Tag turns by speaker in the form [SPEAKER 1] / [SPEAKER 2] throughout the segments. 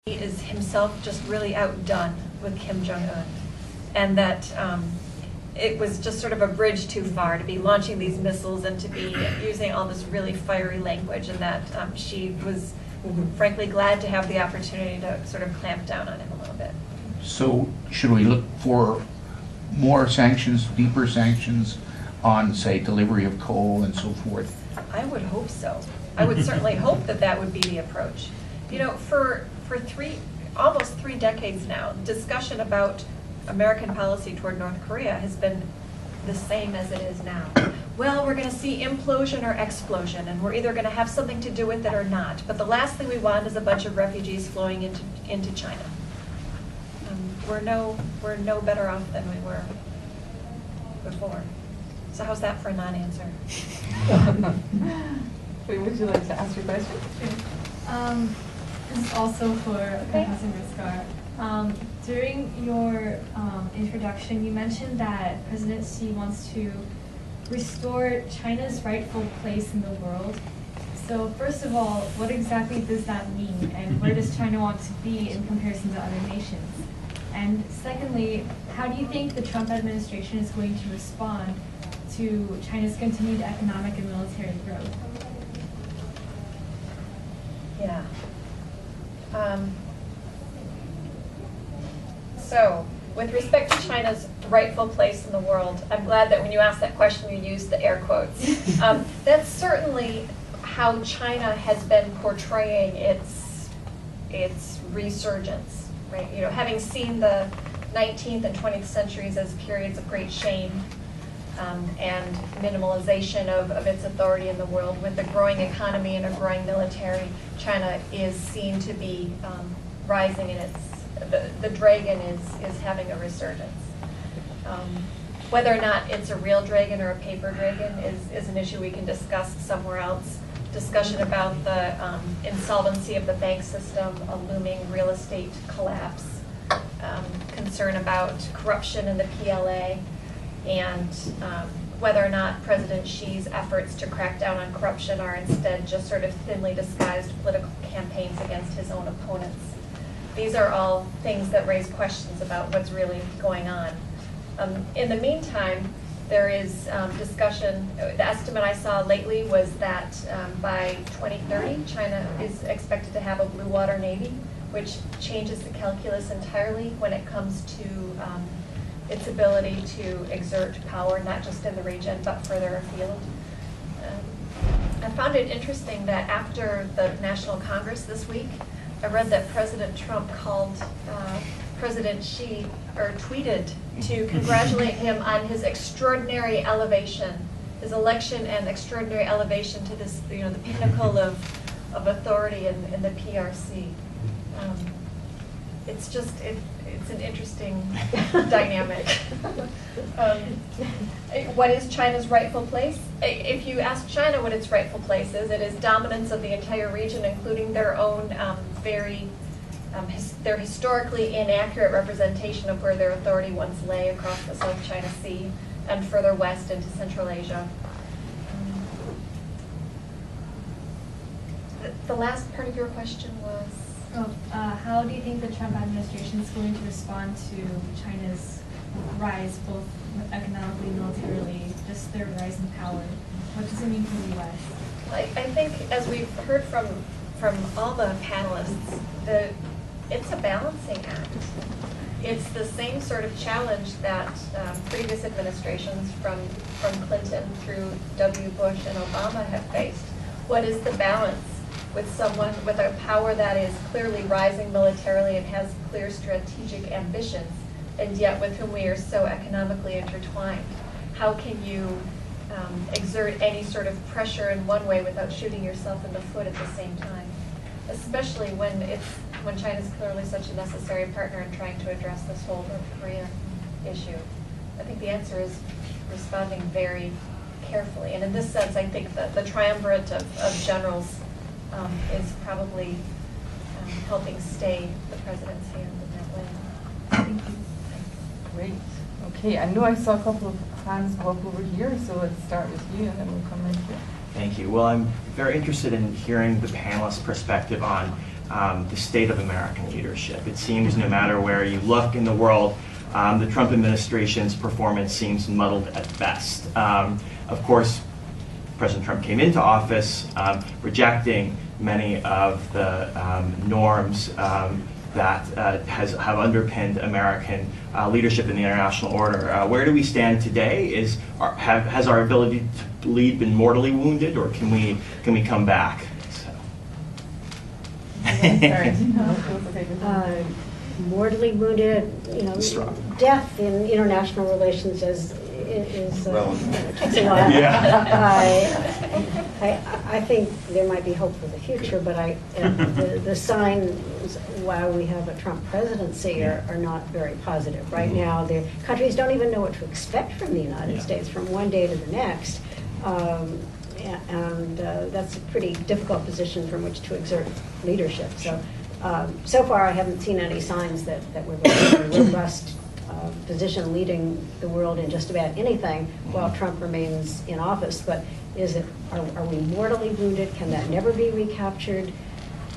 [SPEAKER 1] He is himself just really outdone with Kim Jong-un, and that it was just sort of a bridge too far to be launching these missiles and to be using all this really fiery language, and that she was frankly glad to have the opportunity to sort of clamp down on him a little bit.
[SPEAKER 2] So should we look for more sanctions, deeper sanctions on, say, delivery of coal and so forth?
[SPEAKER 1] I would hope so. I would certainly hope that that would be the approach. You know, for almost three decades now, discussion about American policy toward North Korea has been the same as it is now. Well, we're going to see implosion or explosion, and we're either going to have something to do with it or not. But the last thing we want is a bunch of refugees flowing into China. We're no better off than we were before. So how's that for a non-answer?
[SPEAKER 3] Would you like to ask your question?
[SPEAKER 4] This is also for Professor Bhaskar. During your introduction, you mentioned that President Xi wants to restore China's rightful place in the world. So first of all, what exactly does that mean, and where does China want to be in comparison to other nations? And secondly, how do you think the Trump administration is going to respond to China's continued economic and military growth?
[SPEAKER 1] Yeah. So, with respect to China's rightful place in the world, I'm glad that when you asked that question, you used the air quotes. That's certainly how China has been portraying its resurgence, right? You know, having seen the 19th and 20th centuries as periods of great shame and minimalization of its authority in the world, with a growing economy and a growing military, China is seen to be rising, and the dragon is having a resurgence. Whether or not it's a real dragon or a paper dragon is an issue we can discuss somewhere else. Discussion about the insolvency of the bank system, a looming real estate collapse, concern about corruption in the PLA, and whether or not President Xi's efforts to crack down on corruption are instead just sort of thinly disguised political campaigns against his own opponents. These are all things that raise questions about what's really going on. In the meantime, there is discussion. The estimate I saw lately was that by 2030, China is expected to have a blue water navy, which changes the calculus entirely when it comes to its ability to exert power, not just in the region, but further afield. I found it interesting that after the National Congress this week, I read that President Trump called President Xi, or tweeted to congratulate him on his extraordinary elevation, his election and extraordinary elevation to this, you know, the pinnacle of authority in the PRC. It's just, it's an interesting dynamic. What is China's rightful place? If you ask China what its rightful place is, it is dominance of the entire region, including their own their historically inaccurate representation of where their authority once lay across the South China Sea and further west into Central Asia. The last part of your question was?
[SPEAKER 4] How do you think the Trump administration is going to respond to China's rise, both economically and militarily, just their rise in power? What does it mean for the U.S.?
[SPEAKER 1] I think, as we've heard from all the panelists, it's a balancing act. It's the same sort of challenge that previous administrations from Clinton through W. Bush and Obama have faced. What is the balance with someone with a power that is clearly rising militarily and has clear strategic ambitions, and yet with whom we are so economically intertwined? How can you exert any sort of pressure in one way without shooting yourself in the foot at the same time? Especially when China is clearly such a necessary partner in trying to address this whole North Korea issue. I think the answer is responding very carefully. And in this sense, I think that the triumvirate of generals is probably helping stay the president's hand in that way.
[SPEAKER 4] Thank you.
[SPEAKER 3] Great. Okay, I know I saw a couple of hands go up over here, so let's start with you and then we'll come right here.
[SPEAKER 5] Thank you. Well, I'm very interested in hearing the panelists' perspective on the state of American leadership. It seems no matter where you look in the world, the Trump administration's performance seems muddled at best. Of course, President Trump came into office rejecting many of the norms that have underpinned American leadership in the international order. Where do we stand today? Has our ability to lead been mortally wounded, or can we come back? So.
[SPEAKER 6] Mortally wounded,
[SPEAKER 5] Strong.
[SPEAKER 6] death in international relations is takes a while. I think there might be hope for the future, but the signs while we have a Trump presidency are not very positive. Right now, the countries don't even know what to expect from the United States from one day to the next. And that's a pretty difficult position from which to exert leadership. So far, I haven't seen any signs that we're going to have a robust position leading the world in just about anything while Trump remains in office. But are we mortally wounded? Can that never be recaptured?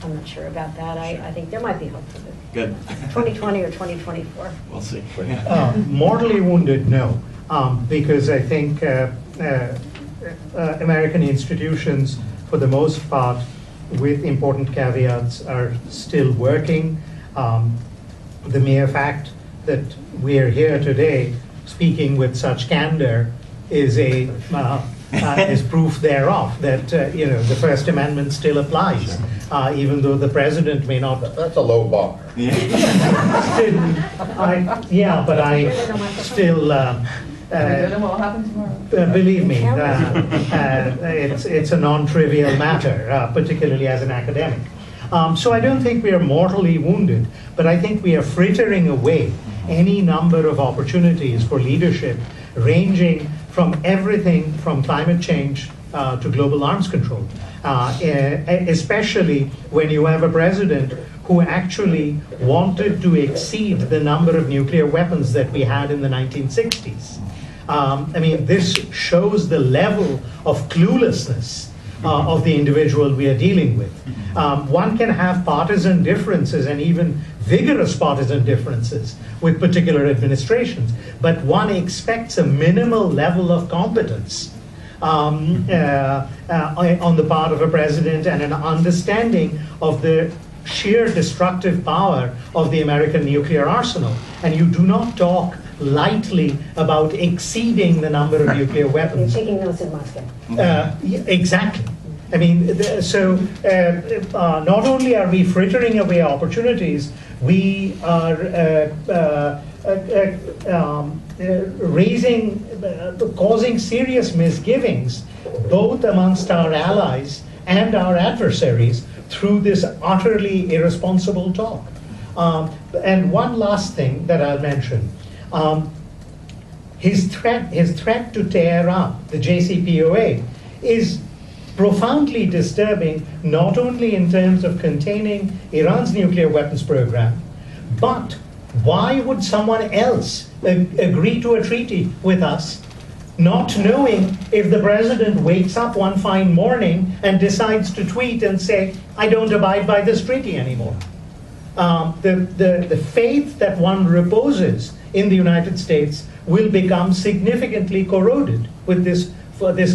[SPEAKER 6] I'm not sure about that. I think there might be hope for it.
[SPEAKER 5] Good.
[SPEAKER 6] 2020 or 2024.
[SPEAKER 5] We'll see.
[SPEAKER 7] Mortally wounded, no, because I think American institutions, for the most part, with important caveats, are still working. The mere fact that we are here today speaking with such candor is is proof thereof that the First Amendment still applies, even though the president may not.
[SPEAKER 8] That's a low bar.
[SPEAKER 7] But I still.
[SPEAKER 3] We don't know what will happen tomorrow.
[SPEAKER 7] Believe me, it's a non-trivial matter, particularly as an academic. So I don't think we are mortally wounded, but I think we are frittering away any number of opportunities for leadership, ranging from everything from climate change to global arms control, especially when you have a president who actually wanted to exceed the number of nuclear weapons that we had in the 1960s. This shows the level of cluelessness of the individual we are dealing with. One can have partisan differences and even vigorous partisan differences with particular administrations, but one expects a minimal level of competence on the part of a president and an understanding of the sheer destructive power of the American nuclear arsenal. And you do not talk lightly about exceeding the number of nuclear weapons.
[SPEAKER 6] You're taking notes in Moscow.
[SPEAKER 7] Exactly. Not only are we frittering away opportunities, we are causing serious misgivings both amongst our allies and our adversaries through this utterly irresponsible talk. And one last thing that I'll mention. His threat to tear up the JCPOA is profoundly disturbing, not only in terms of containing Iran's nuclear weapons program, but why would someone else agree to a treaty with us, not knowing if the president wakes up one fine morning and decides to tweet and say, I don't abide by this treaty anymore. The faith that one reposes in the United States will become significantly corroded with this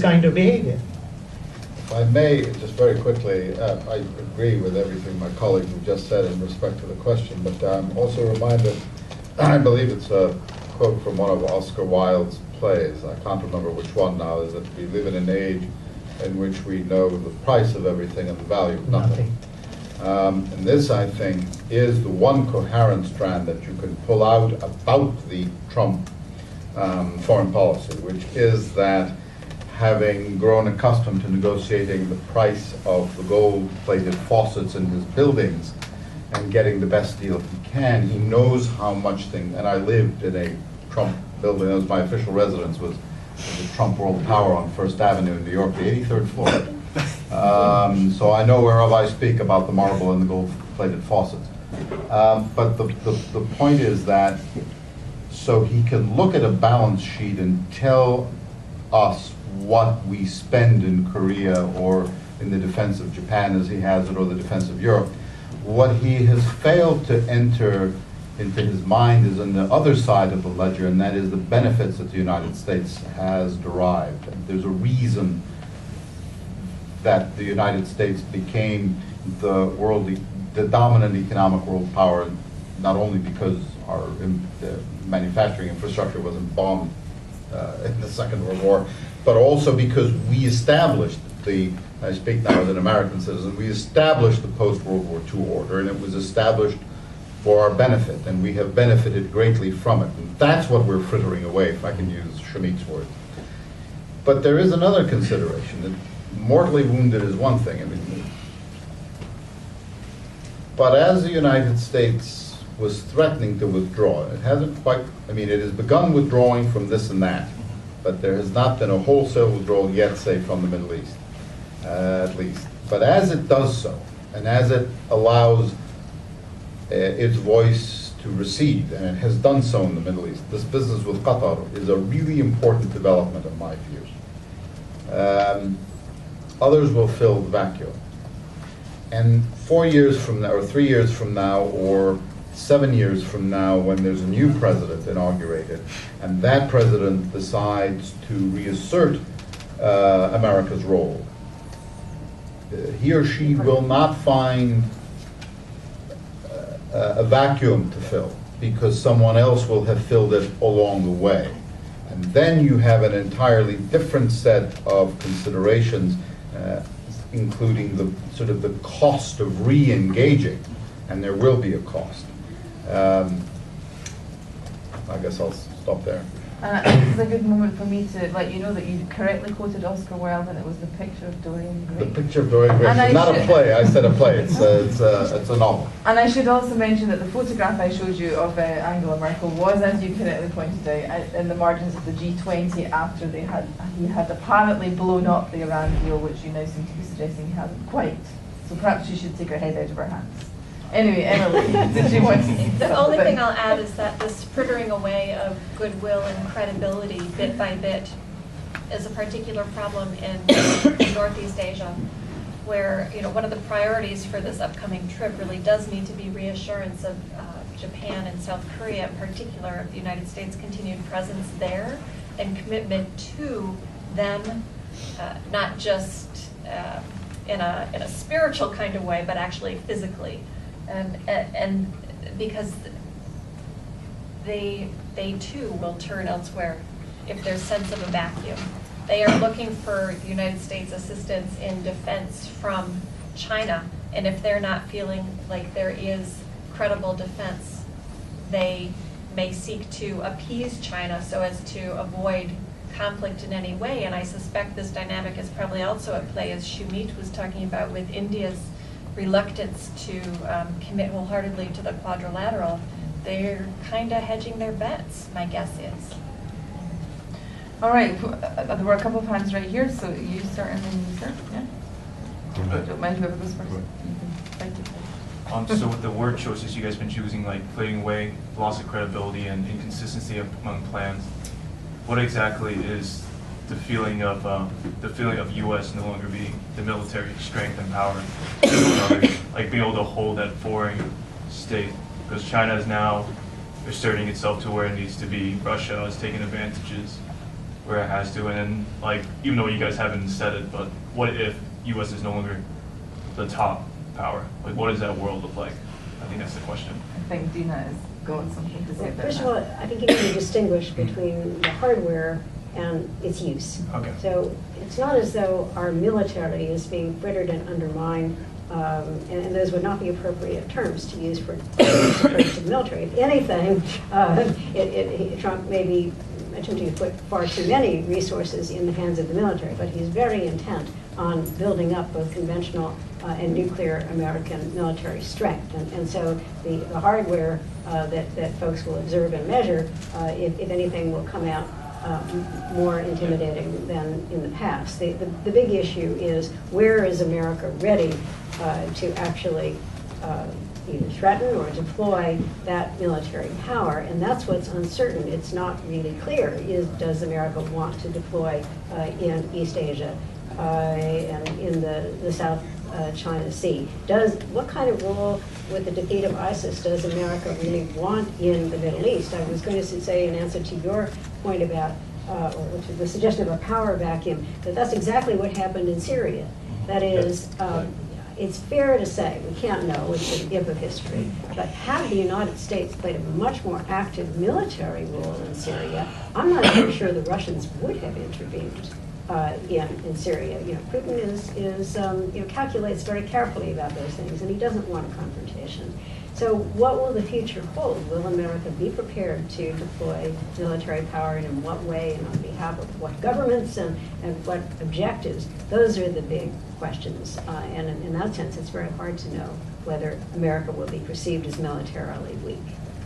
[SPEAKER 7] kind of behavior.
[SPEAKER 8] If I may, just very quickly, I agree with everything my colleagues have just said in respect to the question, but I'm also reminded, I believe it's a quote from one of Oscar Wilde's plays, I can't remember which one now, is that we live in an age in which we know the price of everything and the value of nothing. And this, I think, is the one coherent strand that you can pull out about the Trump foreign policy, which is that having grown accustomed to negotiating the price of the gold-plated faucets in his buildings and getting the best deal he can, he knows how much things, and I lived in a Trump building, that was my official residence, was the Trump World Tower on First Avenue in New York, the 83rd floor. So I know whereof I speak about the marble and the gold-plated faucets. But the point is that so he can look at a balance sheet and tell us what we spend in Korea or in the defense of Japan as he has it, or the defense of Europe, What he has failed to enter into his mind is on the other side of the ledger, and that is the benefits that the United States has derived. And there's a reason that the United States became the dominant economic world power, not only because our manufacturing infrastructure wasn't bombed in the Second World War, but also because we established I speak now as an American citizen, we established the post-World War II order, and it was established for our benefit, and we have benefited greatly from it. And that's what we're frittering away, if I can use Shamit's word. But there is another consideration, that mortally wounded is one thing, I mean, but as the United States was threatening to withdraw, it hasn't quite, I mean, it has begun withdrawing from this and that, but there has not been a wholesale withdrawal yet, say, from the Middle East, at least. But as it does so, and as it allows its voice to recede, and it has done so in the Middle East, this business with Qatar is a really important development in my views. Others will fill the vacuum. And 4 years from now, or 3 years from now, or 7 years from now, when there's a new president inaugurated, and that president decides to reassert America's role, he or she will not find a vacuum to fill, because someone else will have filled it along the way. And then you have an entirely different set of considerations, including the sort of the cost of re-engaging, and there will be a cost. I guess I'll stop there.
[SPEAKER 3] This is a good moment for me to let you know that you correctly quoted Oscar Wilde, and it was The Picture of Dorian Gray.
[SPEAKER 8] The Picture of Dorian Gray. It's not a play. I said a play. It's a novel.
[SPEAKER 3] And I should also mention that the photograph I showed you of Angela Merkel was, as you correctly pointed out, in the margins of the G20 after he had apparently blown up the Iran deal, which you now seem to be suggesting he hasn't quite. So perhaps she should take her head out of her hands. Anyway, Emily, did you want to say
[SPEAKER 1] The only thing I'll add is that this frittering away of goodwill and credibility bit by bit is a particular problem in Northeast Asia, where one of the priorities for this upcoming trip really does need to be reassurance of Japan and South Korea in particular, of the United States' continued presence there and commitment to them, not just in a spiritual kind of way, but actually physically. And because they too will turn elsewhere if there's sense of a vacuum. They are looking for the United States assistance in defense from China, and if they're not feeling like there is credible defense, they may seek to appease China so as to avoid conflict in any way. And I suspect this dynamic is probably also at play, as Shumit was talking about, with India's reluctance to commit wholeheartedly to the quadrilateral. They're kind of hedging their bets, my guess is.
[SPEAKER 3] All right, there were a couple of hands right here, so you start and then you start, yeah? Don't mind whoever goes first. You can fight it.
[SPEAKER 9] So with the word choices you guys have been choosing, like fading away, loss of credibility, and inconsistency among plans, what exactly is the feeling of U.S. no longer being the military strength and power, like being able to hold that foreign state? Because China is now asserting itself to where it needs to be. Russia is taking advantages where it has to, and like, even though you guys haven't said it, but what if U.S. is no longer the top power? Like, what does that world look like? I think that's the question.
[SPEAKER 3] I think Dina has got something to say
[SPEAKER 6] Well,
[SPEAKER 3] about
[SPEAKER 6] first of
[SPEAKER 3] that.
[SPEAKER 6] all, I think you need to distinguish between the hardware and its use.
[SPEAKER 9] Okay.
[SPEAKER 6] So it's not as though our military is being frittered and undermined, and those would not be appropriate terms to use for approach to the military. If anything, Trump may be attempting to put far too many resources in the hands of the military, but he's very intent on building up both conventional and nuclear American military strength. And so the hardware that folks will observe and measure, if anything, will come out more intimidating than in the past. The big issue is, where is America ready to actually either threaten or deploy that military power? And that's what's uncertain. It's not really clear. Does America want to deploy in East Asia and in the South China Sea. What kind of role with the defeat of ISIS does America really want in the Middle East? I was going to say in answer to your point about, or to the suggestion of a power vacuum, that's exactly what happened in Syria. That is, it's fair to say, we can't know, it's an if of history, but had the United States played a much more active military role in Syria, I'm not even sure the Russians would have intervened in Syria. Putin is calculates very carefully about those things, and he doesn't want a confrontation. So what will the future hold? Will America be prepared to deploy military power, and in what way, and on behalf of what governments, and what objectives? Those are the big questions. And in that sense, it's very hard to know whether America will be perceived as militarily weak.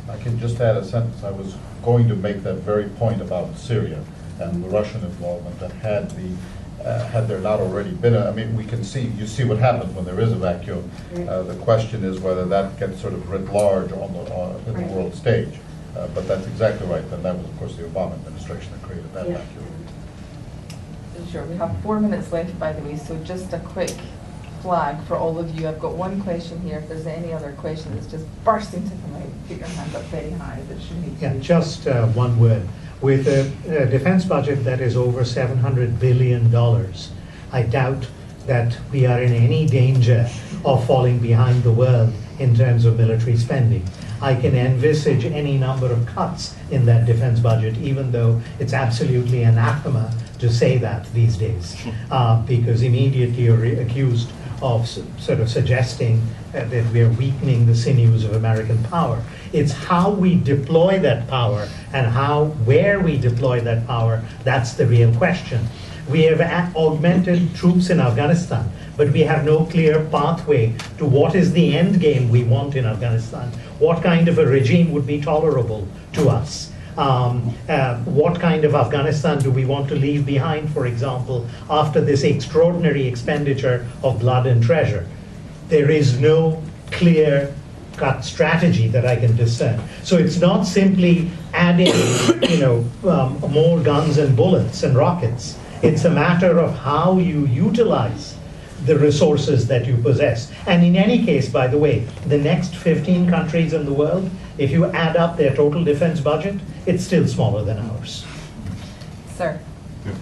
[SPEAKER 8] I can just add a sentence. I was going to make that very point about Syria and the Russian involvement, that had there not already been we can see, you see what happens when there is a vacuum. The question is whether that gets sort of writ large in the world stage. But that's exactly right, and that was, of course, the Obama administration that created that vacuum.
[SPEAKER 3] Sure, we have 4 minutes left, by the way, so just a quick flag for all of you. I've got one question here. If there's any other question that's just bursting to come out, put your hand up very high. That should need to.
[SPEAKER 7] Yeah, just one word. With a defense budget that is over $700 billion, I doubt that we are in any danger of falling behind the world in terms of military spending. I can envisage any number of cuts in that defense budget, even though it's absolutely anathema to say that these days, because immediately you're accused of sort of suggesting that we are weakening the sinews of American power. It's how we deploy that power and where we deploy that power, that's the real question. We have augmented troops in Afghanistan, but we have no clear pathway to what is the end game we want in Afghanistan. What kind of a regime would be tolerable to us? What kind of Afghanistan do we want to leave behind, for example, after this extraordinary expenditure of blood and treasure? There is no clear-cut strategy that I can discern. So it's not simply adding, more guns and bullets and rockets. It's a matter of how you utilize the resources that you possess. And in any case, by the way, the next 15 countries in the world, if you add up their total defense budget, it's still smaller than ours.
[SPEAKER 3] Sir.
[SPEAKER 10] Yeah.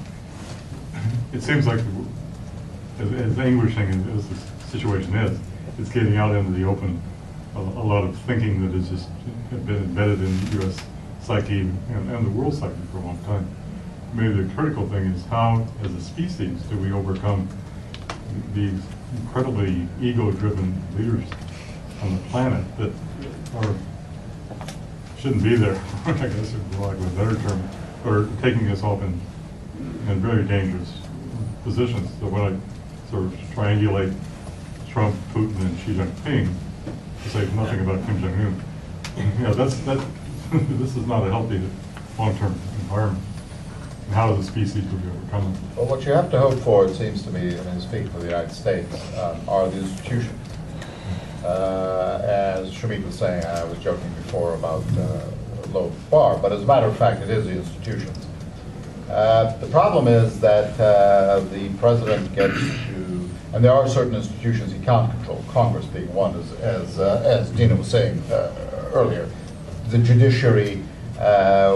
[SPEAKER 10] It seems like, as anguishing as the situation is, it's getting out into the open a lot of thinking that has just been embedded in the U.S. psyche and the world psyche for a long time. Maybe the critical thing is how, as a species, do we overcome these incredibly ego-driven leaders on the planet that shouldn't be there, I guess, for lack of a better term, or taking us off in very dangerous positions. So when I sort of triangulate Trump, Putin, and Xi Jinping, to say nothing about Kim Jong-un, this is not a healthy long-term environment. And how does the species will be overcome it?
[SPEAKER 8] Well, what you have to hope for, it seems to me, and speaking for the United States, are the institutions. As Shamit was saying, I was joking before about low bar, but as a matter of fact, it is the institutions. The problem is that the president gets to, and there are certain institutions he can't control, Congress being one, as Dina was saying earlier. The judiciary,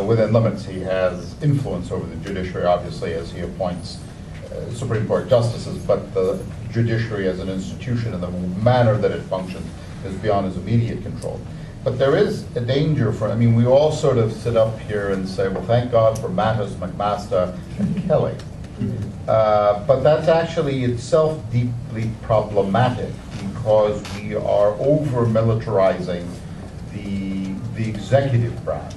[SPEAKER 8] within limits, he has influence over the judiciary, obviously, as he appoints Supreme Court justices, but the judiciary as an institution and the manner that it functions is beyond his immediate control. But there is a danger we all sort of sit up here and say, well, thank God for Mattis, McMaster, and Kelly. But that's actually itself deeply problematic because we are over-militarizing the executive branch.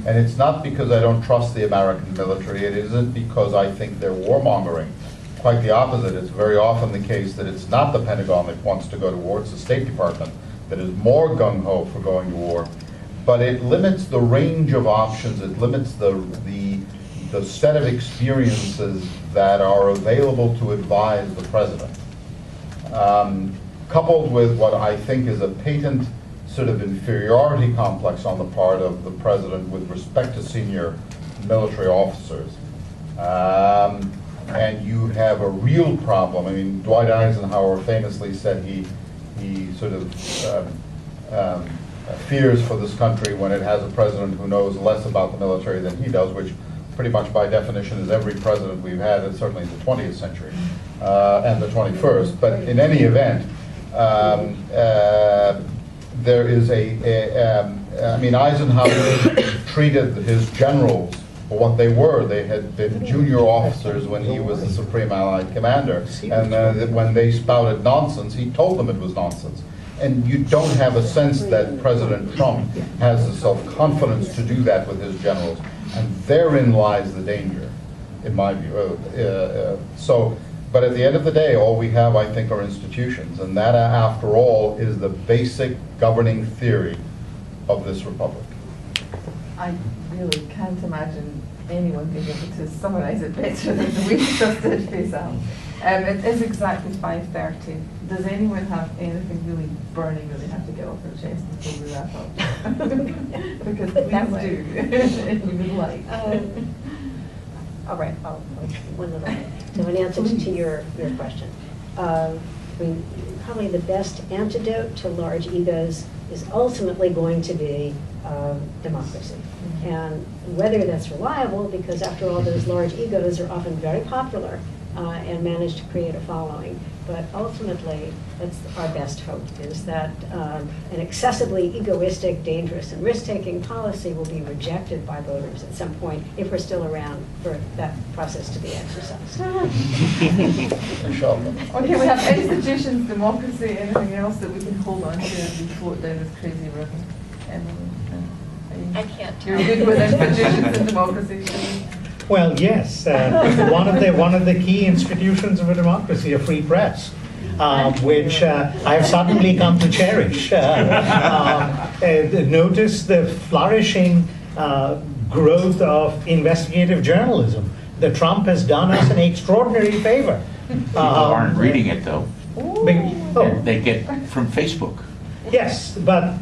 [SPEAKER 8] And it's not because I don't trust the American military. It isn't because I think they're warmongering. Quite the opposite. It's very often the case that it's not the Pentagon that wants to go to war. It's the State Department that is more gung-ho for going to war. But it limits the range of options. It limits the set of experiences that are available to advise the president. Coupled with what I think is a patent sort of inferiority complex on the part of the president with respect to senior military officers. and you have a real problem. I mean, Dwight Eisenhower famously said he sort of fears for this country when it has a president who knows less about the military than he does, which pretty much by definition is every president we've had, and certainly the 20th century and the 21st. But in any event, there is I mean, Eisenhower treated his generals for what they were. They had been junior officers when he was the Supreme Allied Commander. And when they spouted nonsense, he told them it was nonsense. And you don't have a sense that President Trump has the self-confidence to do that with his generals. And therein lies the danger, in my view. But at the end of the day, all we have, I think, are institutions. And that, after all, is the basic governing theory of this republic.
[SPEAKER 3] I really can't imagine anyone being able to summarize it better than we just did, Faisal. It is exactly 5:30. Does anyone have anything really burning that they have to get off their chest before we wrap up? Because please do, if you would like.
[SPEAKER 6] All right, one little thing. So in answer to your question, I mean, probably the best antidote to large egos is ultimately going to be democracy. And whether that's reliable, because after all, those large egos are often very popular and manage to create a following. But ultimately, that's our best hope, is that an excessively egoistic, dangerous, and risk-taking policy will be rejected by voters at some point, if we're still around for that process to be exercised.
[SPEAKER 3] Okay, we have institutions, democracy, anything else that we can hold on to as we float down this crazy river?
[SPEAKER 1] I can't tell.
[SPEAKER 3] You're good with institutions and democracy?
[SPEAKER 7] Well, yes. One of the key institutions of a democracy, a free press, which I have suddenly come to cherish. Notice the flourishing growth of investigative journalism. The Trump has done us an extraordinary favor.
[SPEAKER 2] People aren't reading it, though.
[SPEAKER 7] Oh.
[SPEAKER 2] They get from Facebook.
[SPEAKER 7] Yes, but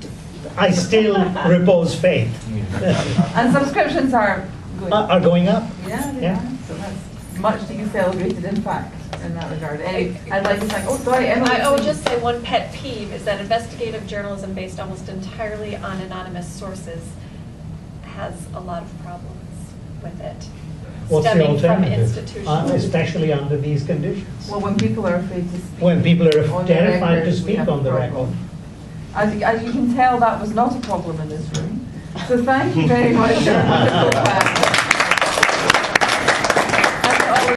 [SPEAKER 7] I still repose faith.
[SPEAKER 3] And subscriptions are
[SPEAKER 7] going up.
[SPEAKER 3] Yeah, they are. So that's much to be celebrated, in fact, in that regard. I'd like to thank, Emily.
[SPEAKER 1] I would just say one pet peeve is that investigative journalism based almost entirely on anonymous sources has a lot of problems with it.
[SPEAKER 7] What's the
[SPEAKER 1] stemming from
[SPEAKER 7] alternative?
[SPEAKER 1] institutions.
[SPEAKER 7] Especially under these conditions.
[SPEAKER 3] Well, when people are afraid to speak.
[SPEAKER 7] When people are
[SPEAKER 3] on the
[SPEAKER 7] terrified
[SPEAKER 3] record,
[SPEAKER 7] to
[SPEAKER 3] we
[SPEAKER 7] speak
[SPEAKER 3] have a
[SPEAKER 7] on the
[SPEAKER 3] problem.
[SPEAKER 7] record.
[SPEAKER 3] As you can tell, that was not a problem in this room. So thank you very much.